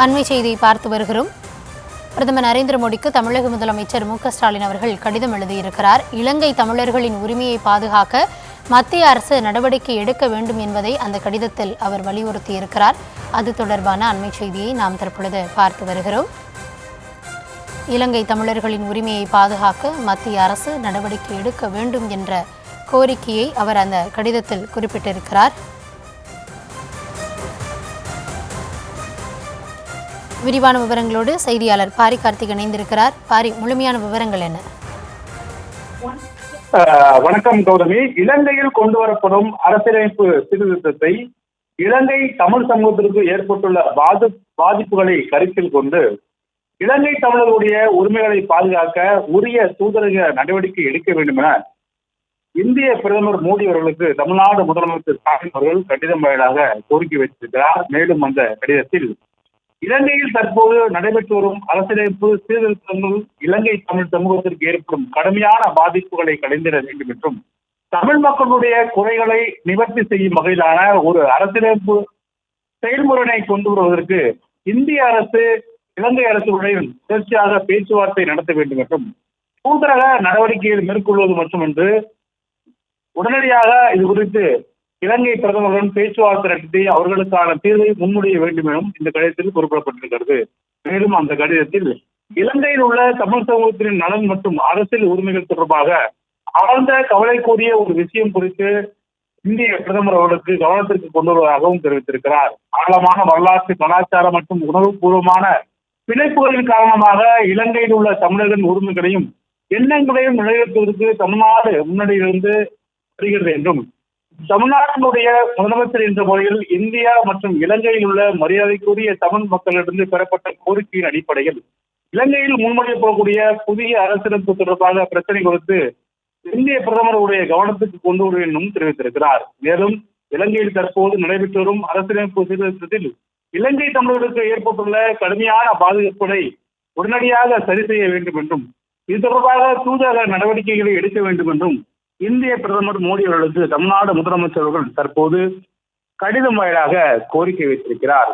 அண்மை செய்தியை பார்த்து வருகிறோம். பிரதமர் நரேந்திர மோடிக்கு தமிழக முதலமைச்சர் மு.க.ஸ்டாலின் அவர்கள் கடிதம் எழுதியிருக்கிறார். இலங்கை தமிழர்களின் உரிமையை பாதுகாக்க மத்திய அரசு நடவடிக்கை எடுக்க வேண்டும் என்பதை அந்த கடிதத்தில் அவர் வலியுறுத்தியிருக்கிறார். அது தொடர்பான அண்மை செய்தியை நாம் தற்பொழுது பார்த்து வருகிறோம். இலங்கை தமிழர்களின் உரிமையை பாதுகாக்க மத்திய அரசு நடவடிக்கை எடுக்க வேண்டும் என்ற கோரிக்கையை அவர் அந்த கடிதத்தில் குறிப்பிட்டிருக்கிறார். விரிவான விவரங்களோடு செய்தியாளர் பாரி கார்த்திக் இணைந்திருக்கிறார். பாரி, முழுமையான விவரங்கள் என்ன? வணக்கம் கௌதமி. இலங்கையில் கொண்டு வரப்படும் அரசியலமைப்பு சீர்திருத்தத்தை இலங்கை தமிழ் சமூகத்திற்கு ஏற்பட்டுள்ள பாதிப்புகளை கருத்தில் கொண்டு இலங்கை தமிழர்களுடைய உரிமைகளை பாதுகாக்க உரிய தூதரக நடவடிக்கை எடுக்க வேண்டும் என இந்திய பிரதமர் மோடி அவர்களுக்கு தமிழ்நாடு முதலமைச்சர் ஸ்டாலின் அவர்கள் கடிதம் வாயிலாக கோரிக்கை வைத்திருக்கிறார். மேலும் அந்த கடிதத்தில் இலங்கையில் தற்போது நடைபெற்று வரும் அரசியலமைப்பு சீர்திருத்தங்கள் இலங்கை தமிழ் சமூகத்திற்கு ஏற்படும் கடுமையான பாதிப்புகளை களைந்திட வேண்டும் என்றும் தமிழ் மக்களுடைய குறைகளை நிவர்த்தி செய்யும் வகையிலான ஒரு அரசியலமைப்பு செயல்முறையை கொண்டு வருவதற்கு இந்திய அரசு இலங்கை அரசுடன் தொடர்ச்சியாக பேச்சுவார்த்தை நடத்த வேண்டும் என்றும் தூதரக நடவடிக்கைகள் மேற்கொள்வது மட்டுமின்றி உடனடியாக இது குறித்து இலங்கை பிரதமருடன் பேச்சுவார்த்தை நடத்தி அவர்களுக்கான தீர்வை முன்மொழிய வேண்டும் எனவும் இந்த கடிதத்தில் குறிப்பிடப்பட்டிருக்கிறது. மேலும் அந்த கடிதத்தில் இலங்கையில் உள்ள தமிழ் சமூகத்தின் நலன் மற்றும் அரசியல் உரிமைகள் தொடர்பாக ஆழ்ந்த கவலைக்குரிய ஒரு விஷயம் குறித்து இந்திய பிரதமர் அவர்களுக்கு கவனத்திற்கு கொண்டு வருவதாகவும் தெரிவித்திருக்கிறார். ஆழமான வரலாற்று, கலாச்சார மற்றும் உணர்வுபூர்வமான பிணைப்புகளின் காரணமாக இலங்கையில் உள்ள தமிழர்களின் உரிமைகளையும் எண்ணங்களையும் நிறைவேற்றுவதற்கு தமிழ்நாடு முன்னணியிலிருந்து வருகிறது என்றும் தமிழ்நாட்டினுடைய முதலமைச்சர் என்ற முறையில் இந்தியா மற்றும் இலங்கையில் உள்ள மரியாதைக்குரிய தமிழ் மக்களிடமிருந்து பெறப்பட்ட கோரிக்கையின் அடிப்படையில் இலங்கையில் முன்மொழியப்படக்கூடிய புதிய அரசியலமைப்பு தொடர்பாக பிரச்சனை குறித்து இந்திய பிரதமருடைய கவனத்துக்கு கொண்டு வரும் என்றும் தெரிவித்திருக்கிறார். மேலும் இலங்கையில் தற்போது நடைபெற்று வரும் அரசியலமைப்பு சீர்திருத்தத்தில் இலங்கை தமிழர்களுக்கு ஏற்பட்டுள்ள கடுமையான பாதிப்புகளை உடனடியாக சரி செய்ய வேண்டும் என்றும் இது தொடர்பாக தூதரக நடவடிக்கைகளை எடுக்க வேண்டும் என்றும் இந்திய பிரதமர் மோடி அவர்களுக்கு தமிழ்நாடு முதலமைச்சர் அவர்கள் தற்போது கடிதம் வாயிலாக கோரிக்கை வைத்திருக்கிறார்.